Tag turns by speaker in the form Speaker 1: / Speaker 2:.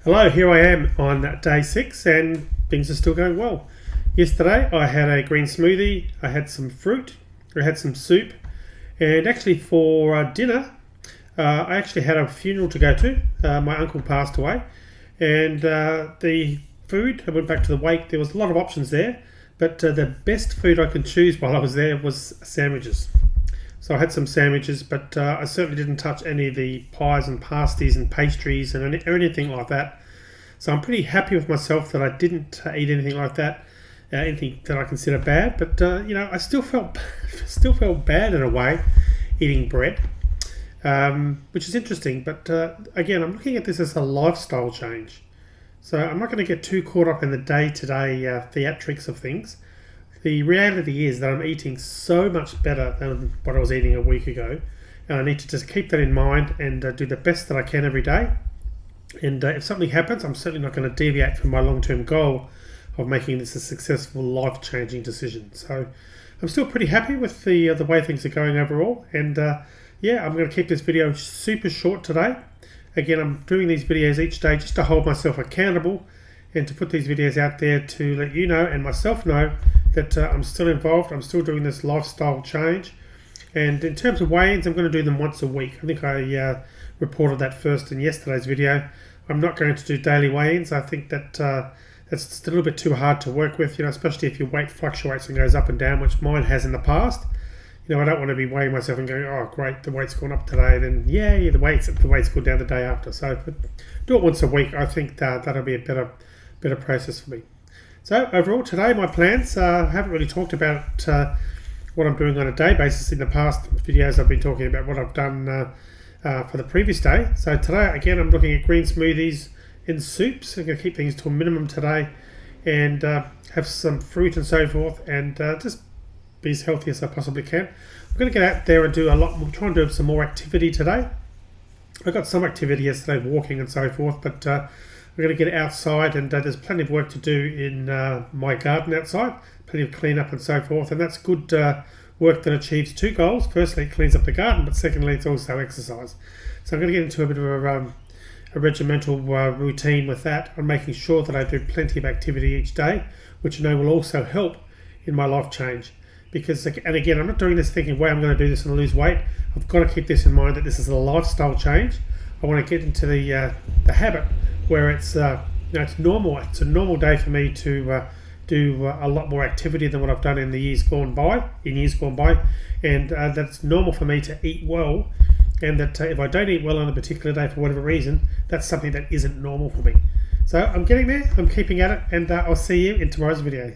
Speaker 1: Hello, here I am on day 6 and things are still going well. Yesterday I had a green smoothie, I had some fruit, I had some soup, and actually for dinner I actually had a funeral to go to. My uncle passed away, and the food, I went back to the wake, there was a lot of options there, but the best food I could choose while I was there was sandwiches. So I had some sandwiches, but I certainly didn't touch any of the pies and pasties and pastries and or anything like that. So I'm pretty happy with myself that I didn't eat anything like that, anything that I consider bad. But I still felt bad in a way eating bread, which is interesting. But again, I'm looking at this as a lifestyle change. So I'm not going to get too caught up in the day-to-day theatrics of things. The reality is that I'm eating so much better than what I was eating a week ago, and I need to just keep that in mind and do the best that I can every day. And if something happens, I'm certainly not going to deviate from my long-term goal of making this a successful, life-changing decision. So I'm still pretty happy with the way things are going overall. And I'm going to keep this video super short today. Again, I'm doing these videos each day just to hold myself accountable and to put these videos out there to let you know and myself know that I'm still involved. I'm still doing this lifestyle change. And in terms of weigh-ins, I'm going to do them once a week. I think I reported that first in yesterday's video. I'm not going to do daily weigh-ins. I think that that's just a little bit too hard to work with, especially if your weight fluctuates and goes up and down, which mine has in the past. I don't want to be weighing myself and going, oh great, the weight's gone up today, then the weight's gone down the day after. So if I do it once a week, I think that'll be a better process for me. So overall today, my plans, I haven't really talked about what I'm doing on a day basis. In the past videos I've been talking about what I've done for the previous day. So today again I'm looking at green smoothies and soups. I'm going to keep things to a minimum today and have some fruit and so forth, and just be as healthy as I possibly can. I'm going to get out there and do a lot more, try and do some more activity today. I got some activity yesterday, walking and so forth, but we're going to get outside, and there's plenty of work to do in my garden outside, plenty of cleanup and so forth, and that's good work that achieves two goals. Firstly, it cleans up the garden, but secondly, it's also exercise. So I'm going to get into a bit of a regimental routine with that. I'm making sure that I do plenty of activity each day, which I know will also help in my life change. Because, and again, I'm not doing this thinking, well, I'm going to do this and lose weight. I've got to keep this in mind that this is a lifestyle change. I want to get into the habit where it's it's normal. It's a normal day for me to do a lot more activity than what I've done in years gone by, and that's normal for me to eat well. And that if I don't eat well on a particular day for whatever reason, that's something that isn't normal for me. So I'm getting there. I'm keeping at it, and I'll see you in tomorrow's video.